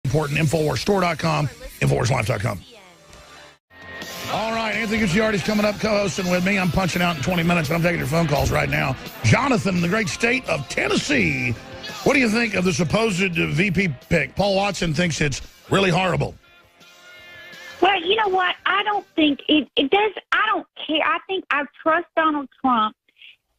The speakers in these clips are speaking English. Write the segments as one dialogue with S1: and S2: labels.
S1: important. InfoWarsStore.com, InfoWarsLife.com. All right, Anthony Gucciardi's coming up, co-hosting with me. I'm punching out in 20 minutes, but I'm taking your phone calls right now. Jonathan, in the great state of Tennessee, what do you think of the supposed VP pick? Paul Watson thinks it's really horrible.
S2: Well, you know what? I don't think it does. I don't care. I think I trust Donald Trump,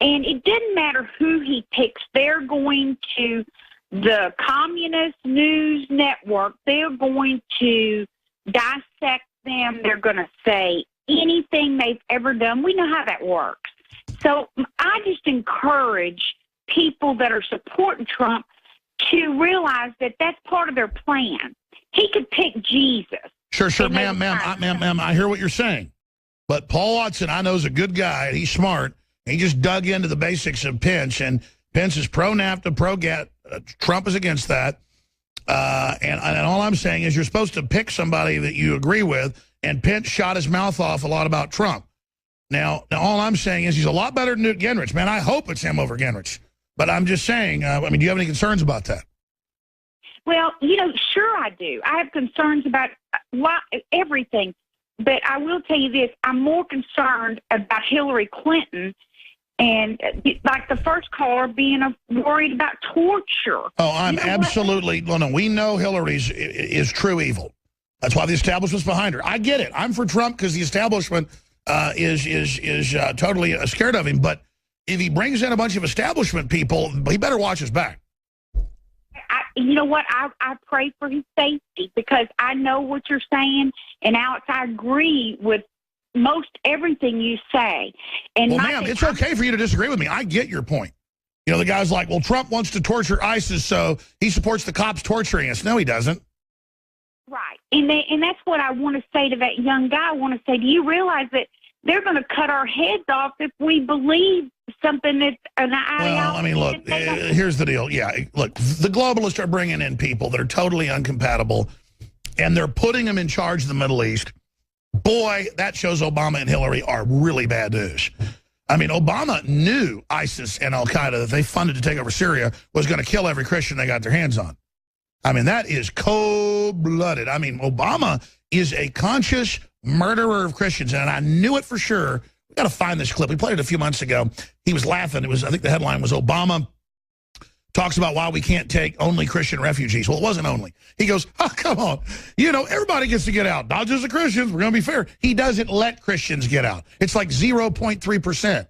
S2: and it doesn't matter who he picks. They're going to the Communist News Network. They're going to dissect them. They're going to say anything they've ever done. We know how that works. So I just encourage people that are supporting Trump to realize that that's part of their plan. He could pick Jesus.
S1: Sure, ma'am, I hear what you're saying. But Paul Watson, I know, is a good guy. He's smart. He just dug into the basics of Pence, and Pence is pro-NAFTA, pro-GATT. Trump is against that. And all I'm saying is you're supposed to pick somebody that you agree with, and Pence shot his mouth off a lot about Trump. Now all I'm saying is he's a lot better than Newt Gingrich. Man, I hope it's him over Gingrich. But I'm just saying, do you have any concerns about that?
S2: Well, sure I do. I have concerns about everything. But I will tell you this, I'm more concerned about Hillary Clinton and, like the first caller, being worried about torture.
S1: Oh, I'm absolutely, no, we know Hillary's is true evil. That's why the establishment's behind her. I get it. I'm for Trump because the establishment is totally scared of him. But if he brings in a bunch of establishment people, he better watch his back.
S2: You know what? I pray for his safety because I know what you're saying. And, Alex, I agree with most everything you say. And
S1: well, ma'am, it's okay for you to disagree with me. I get your point. The guy's like, well, Trump wants to torture ISIS, so he supports the cops torturing us. No, he doesn't.
S2: Right. And that's what I want to say to that young guy. I want to say, do you realize that they're going to cut our heads off if we believe something that's an ideology?
S1: Well, I mean, look, here's the deal. Yeah, look, the globalists are bringing in people that are totally incompatible, and they're putting them in charge of the Middle East. Boy, that shows Obama and Hillary are really bad news. I mean, Obama knew ISIS and al-Qaeda that they funded to take over Syria was going to kill every Christian they got their hands on. I mean, that is cold-blooded. I mean, Obama is a conscious murderer of Christians, and I knew it for sure. We got to find this clip. We played it a few months ago. He was laughing. I think the headline was Obama talks about why we can't take only Christian refugees. Well, it wasn't only. He goes, oh, come on. Everybody gets to get out. Not just the Christians. We're going to be fair. He doesn't let Christians get out. It's like 0.3%.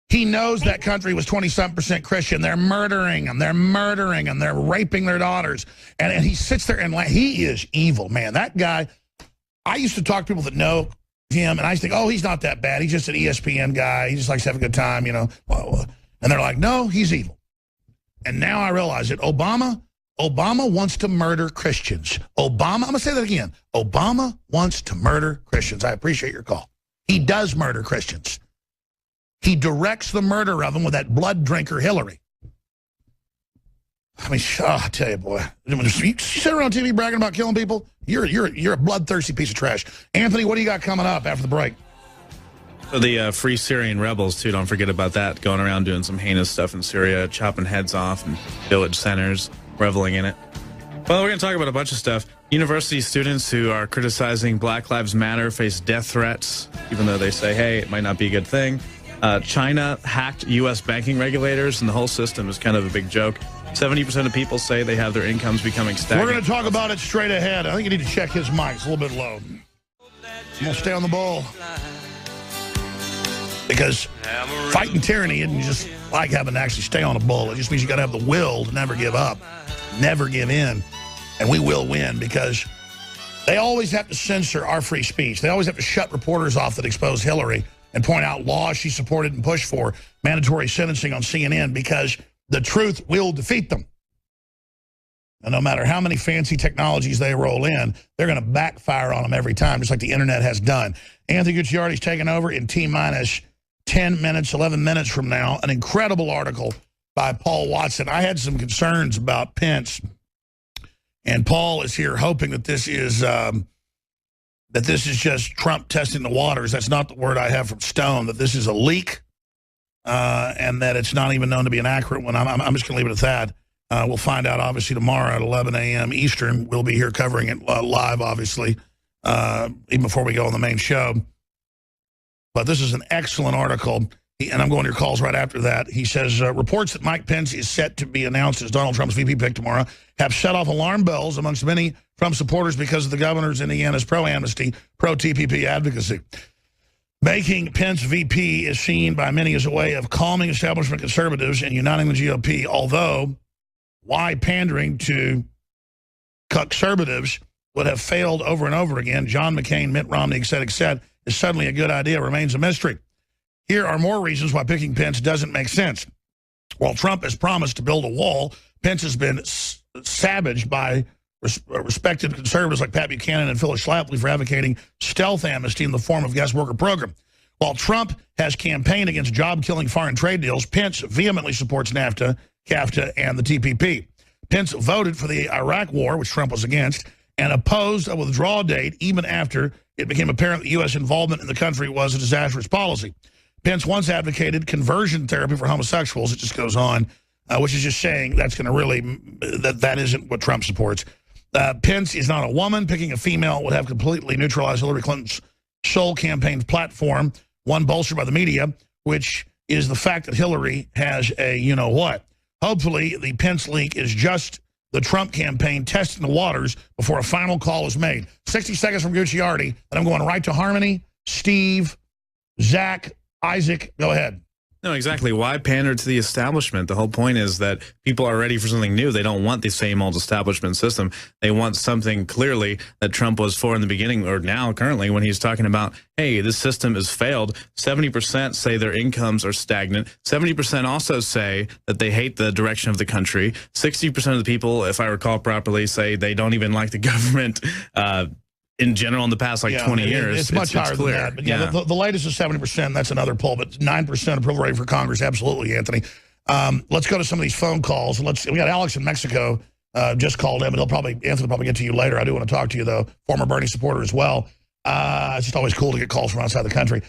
S1: He knows that country was 20-something% Christian. They're murdering them. They're raping their daughters. And he sits there and he is evil, man. That guy, I used to talk to people that know him, and I used to think, oh, he's not that bad. He's just an ESPN guy. He just likes to have a good time, And they're like, no, he's evil. And now I realize it. Obama wants to murder Christians. I'm going to say that again. Obama wants to murder Christians. I appreciate your call. He does murder Christians. He directs the murder of them with that blood drinker Hillary. I mean, I tell you, boy, you sit around TV bragging about killing people. You're a bloodthirsty piece of trash. Anthony, what do you got coming up after the break?
S3: So the Free Syrian Rebels, too, don't forget about that, going around doing some heinous stuff in Syria, chopping heads off in village centers, reveling in it. Well, we're going to talk about a bunch of stuff. University students who are criticizing Black Lives Matter face death threats, even though they say, hey, it might not be a good thing. China hacked U.S. banking regulators, and the whole system is kind of a big joke. 70% of people say they have their incomes becoming stagnant.
S1: We're going to talk about it straight ahead. I think you need to check his mic. It's a little bit low. I'm going to stay on the ball. Because fighting tyranny isn't just like having to actually stay on a bull. It just means you got to have the will to never give up, never give in. And we will win because they always have to censor our free speech. They always have to shut reporters off that expose Hillary and point out laws she supported and pushed for, mandatory sentencing on CNN, because the truth will defeat them. And no matter how many fancy technologies they roll in, they're going to backfire on them every time, just like the internet has done. Anthony Gucciardi's taking over in T-minus 10 minutes, 11 minutes from now. An incredible article by Paul Watson. I had some concerns about Pence, and Paul is here hoping that this is just Trump testing the waters. That's not the word I have from Stone, that this is a leak and that it's not even known to be an accurate one. I'm just going to leave it at that. We'll find out, obviously, tomorrow at 11 a.m. Eastern. We'll be here covering it live, obviously, even before we go on the main show. But this is an excellent article, and I'm going to your calls right after that. He says, reports that Mike Pence is set to be announced as Donald Trump's VP pick tomorrow have set off alarm bells amongst many Trump supporters because of the governor's Indiana's pro-amnesty, pro-TPP advocacy. Making Pence VP is seen by many as a way of calming establishment conservatives and uniting the GOP, although why pandering to conservatives would have failed over and over again, John McCain, Mitt Romney, et cetera, is suddenly a good idea remains a mystery. Here are more reasons why picking Pence doesn't make sense. While Trump has promised to build a wall, Pence has been savaged by respected conservatives like Pat Buchanan and Phyllis Schlafly for advocating stealth amnesty in the form of guest worker program. While Trump has campaigned against job-killing foreign trade deals, Pence vehemently supports NAFTA, CAFTA, and the TPP. Pence voted for the Iraq war, which Trump was against, and opposed a withdrawal date even after it became apparent that U.S. involvement in the country was a disastrous policy. Pence once advocated conversion therapy for homosexuals. It just goes on, which is just saying that's going to really, that isn't what Trump supports. Pence is not a woman. Picking a female would have completely neutralized Hillary Clinton's sole campaign platform, one bolstered by the media, which is the fact that Hillary has a you-know-what. Hopefully, the Pence leak is just the Trump campaign testing the waters before a final call is made. 60 seconds from Gucciardi, and I'm going right to Harmony, Steve, Zach, Isaac. Go ahead.
S3: No, exactly. Why pander to the establishment? The whole point is that people are ready for something new. They don't want the same old establishment system. They want something clearly that Trump was for in the beginning, or now currently when he's talking about, hey, this system has failed. 70% say their incomes are stagnant. 70% also say that they hate the direction of the country. 60% of the people, if I recall properly, say they don't even like the government in general in the past 20 years.
S1: It's much higher than that. But yeah, the latest is 70%. That's another poll, but 9% approval rating for Congress. Absolutely, Anthony. Let's go to some of these phone calls. We got Alex in Mexico just called in, but Anthony will probably get to you later. I do want to talk to you, though. Former Bernie supporter as well. It's just always cool to get calls from outside the country.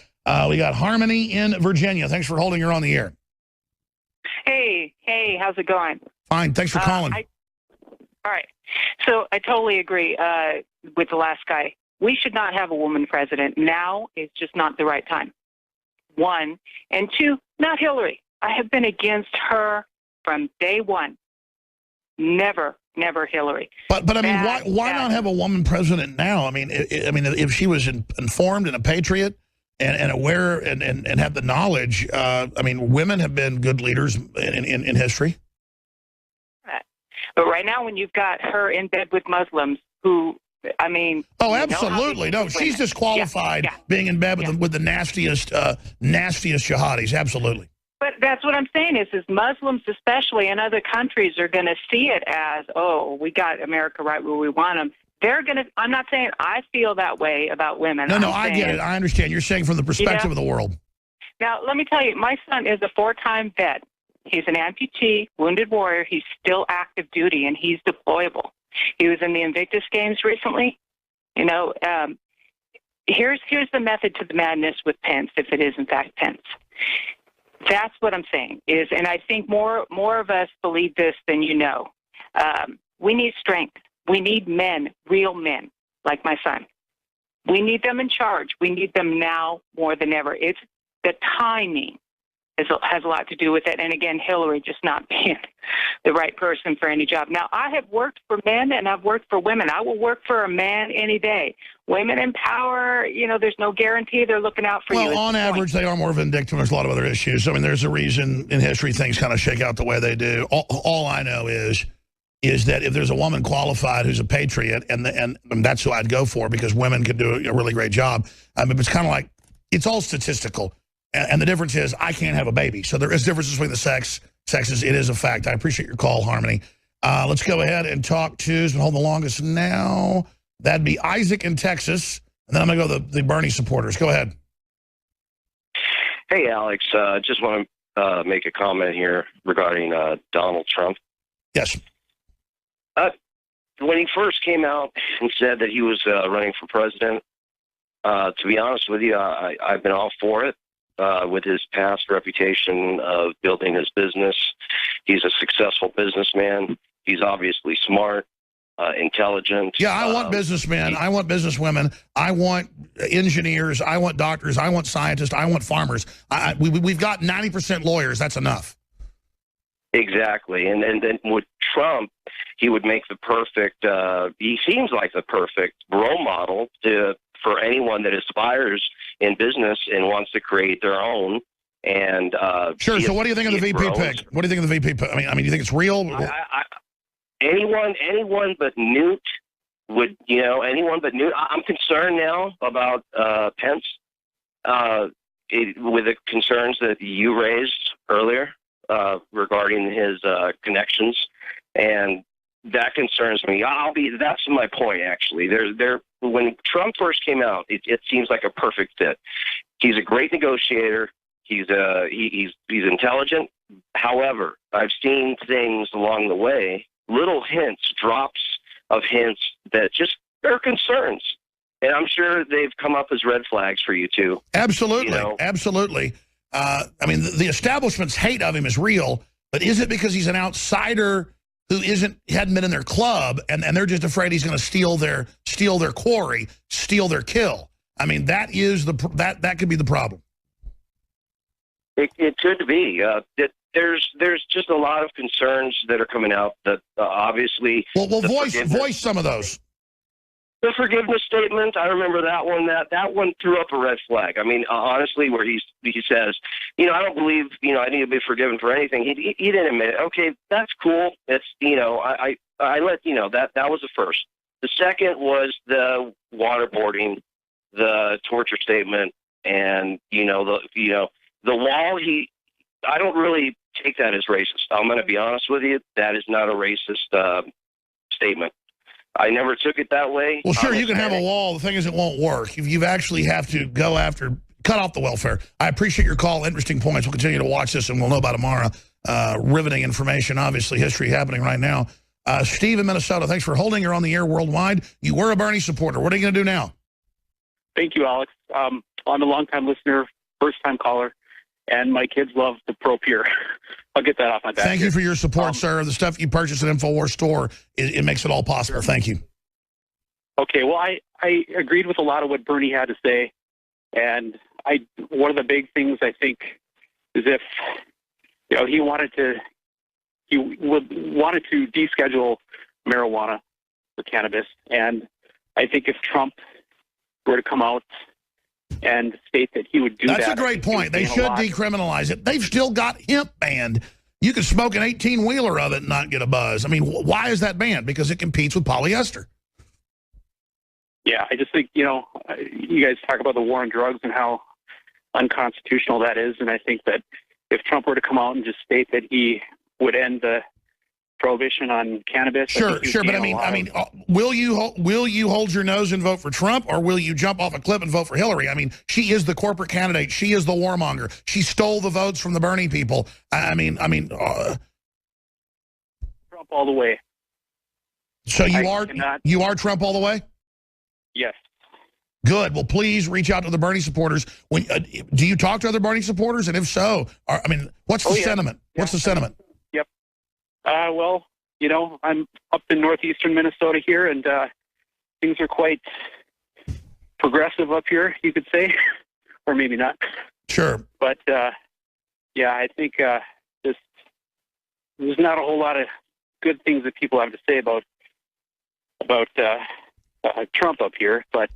S1: We got Harmony in Virginia. Thanks for holding. You're on the air.
S4: Hey, how's it going?
S1: Fine. Thanks for calling.
S4: All right. So I totally agree with the last guy. We should not have a woman president. Now is just not the right time. One. And two, not Hillary. I have been against her from day one. Never Hillary.
S1: But I mean, why not have a woman president now? I mean, if she was informed and a patriot and aware and had the knowledge, I mean, women have been good leaders in history.
S4: But right now, when you've got her in bed with Muslims who, I mean...
S1: Oh, absolutely. No, she's disqualified being in bed with the nastiest jihadis. Absolutely.
S4: But that's what I'm saying is Muslims, especially in other countries, are going to see it as, oh, we got America right where we want them. They're going to... I'm not saying I feel that way about women.
S1: No, I get it. I understand. You're saying from the perspective of the world.
S4: Now, let me tell you, my son is a 4-time vet. He's an amputee, wounded warrior. He's still active duty, and he's deployable. He was in the Invictus Games recently. You know, here's the method to the madness with Pence, if it is in fact Pence. That's what I'm saying is, and I think more of us believe this than you know. We need strength. We need men, real men, like my son. We need them in charge. We need them now more than ever. It's the timing. Has a lot to do with it. And again, Hillary just not being the right person for any job. Now, I have worked for men and I've worked for women. I will work for a man any day. Women in power, you know, there's no guarantee they're looking out for you.
S1: Well, on average, they are more vindictive. There's a lot of other issues. I mean, there's a reason in history things kind of shake out the way they do. All I know is that if there's a woman qualified who's a patriot, and that's who I'd go for because women can do a really great job. I mean, it's kind of like, it's all statistical. And the difference is I can't have a baby. So there is differences between the sexes. It is a fact. I appreciate your call, Harmony. Let's go ahead and talk to who's been holding the longest now. That'd be Isaac in Texas. And then I'm going to go to the Bernie supporters. Go ahead.
S5: Hey, Alex. Just want to make a comment here regarding Donald Trump.
S1: Yes.
S5: When he first came out and said that he was running for president, to be honest with you, I've been all for it. with his past reputation of building his business. He's a successful businessman. He's obviously smart, intelligent.
S1: Yeah, I want businessmen. I want businesswomen. I want engineers. I want doctors. I want scientists. I want farmers. We've got 90% lawyers. That's enough.
S5: Exactly. And then with Trump, he would make the perfect, he seems like the perfect role model for anyone that aspires in business and wants to create their own. And
S1: sure. So what do you think of the VP pick? What do you think of the VP pick? I mean, you think it's real?
S5: Anyone but Newt would, anyone but Newt. I'm concerned now about Pence with the concerns that you raised earlier regarding his connections, and that concerns me. That's my point, actually. When Trump first came out, it seems like a perfect fit. He's a great negotiator. He's intelligent. However, I've seen things along the way, little hints, drops of hints that just are concerns. And I'm sure they've come up as red flags for you too.
S1: Absolutely. Absolutely. I mean, the establishment's hate of him is real, but is it because he's an outsider who hadn't been in their club, and they're just afraid he's going to steal their quarry, steal their kill? I mean, that could be the problem.
S5: It could be. There's just a lot of concerns that are coming out that obviously.
S1: Well, voice some of those.
S5: The forgiveness statement, I remember that one. That one threw up a red flag. I mean, honestly, where he says, I don't believe, I need to be forgiven for anything. He didn't admit it. Okay, that's cool. It's, I let that was the first. The second was the waterboarding, the torture statement, and the wall. I don't really take that as racist. I'm going to be honest with you. That is not a racist statement. I never took it that way.
S1: Well, sure, you can have a wall. The thing is, it won't work. You actually have to cut off the welfare. I appreciate your call. Interesting points. We'll continue to watch this, and we'll know about tomorrow. Riveting information, obviously, history happening right now. Steve in Minnesota, thanks for holding. You're on the air worldwide. You were a Bernie supporter. What are you going to do now?
S6: Thank you, Alex. I'm a longtime listener, first-time caller, and my kids love the Pro Pure. I'll get that off my back.
S1: Thank you for your support, sir. The stuff you purchased at InfoWars store, it makes it all possible. Thank you.
S6: Okay, well, I agreed with a lot of what Bernie had to say, and one of the big things I think is if he wanted to deschedule marijuana for cannabis, and I think if Trump were to come out and state that he would do that.
S1: That's a great point. They should decriminalize it. They've still got hemp banned. You could smoke an 18-wheeler of it and not get a buzz. I mean, why is that banned? Because it competes with polyester.
S6: Yeah, I just think, you guys talk about the war on drugs and how unconstitutional that is, and I think that if Trump were to come out and just state that he would end the prohibition on cannabis.
S1: Sure, but I mean, will you hold your nose and vote for Trump, or will you jump off a cliff and vote for Hillary? I mean, she is the corporate candidate. She is the warmonger. She stole the votes from the Bernie people. Trump
S6: all the way.
S1: So you are Trump all the way?
S6: Yes.
S1: Good. Well, please reach out to the Bernie supporters. Do you talk to other Bernie supporters? And if so, what's the sentiment? What's the sentiment?
S6: Yep. Well, I'm up in northeastern Minnesota here, and things are quite progressive up here, you could say, or maybe not.
S1: Sure.
S6: But, I think there's not a whole lot of good things that people have to say about Trump up here, but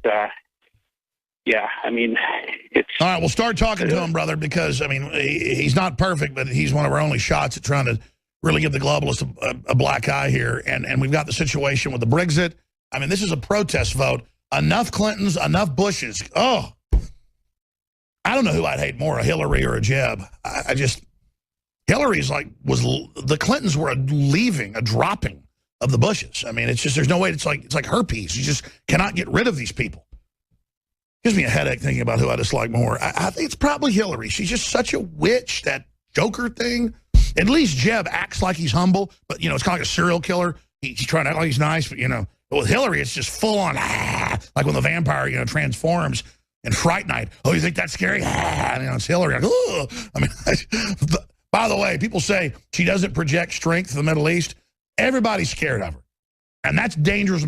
S6: it's
S1: all right. We'll start talking to him, brother, because he's not perfect, but he's one of our only shots at trying to really give the globalists a black eye here. And we've got the situation with the Brexit. This is a protest vote. Enough Clintons, enough Bushes. Oh, I don't know who I'd hate more, a Hillary or a Jeb. Hillary's the Clintons were a dropping of the Bushes. It's just, there's no way. It's like herpes. You just cannot get rid of these people. Gives me a headache thinking about who I dislike more. I think it's probably Hillary. She's just such a witch, that Joker thing. At least Jeb acts like he's humble, but, it's kind of like a serial killer. He's trying to act like he's nice, but, but with Hillary, it's just full on, like when the vampire, transforms. and Fright Night. Oh, you think that's scary? And, it's Hillary. Like, ugh. I mean, by the way, people say she doesn't project strength in the Middle East. Everybody's scared of her. And that's dangerous.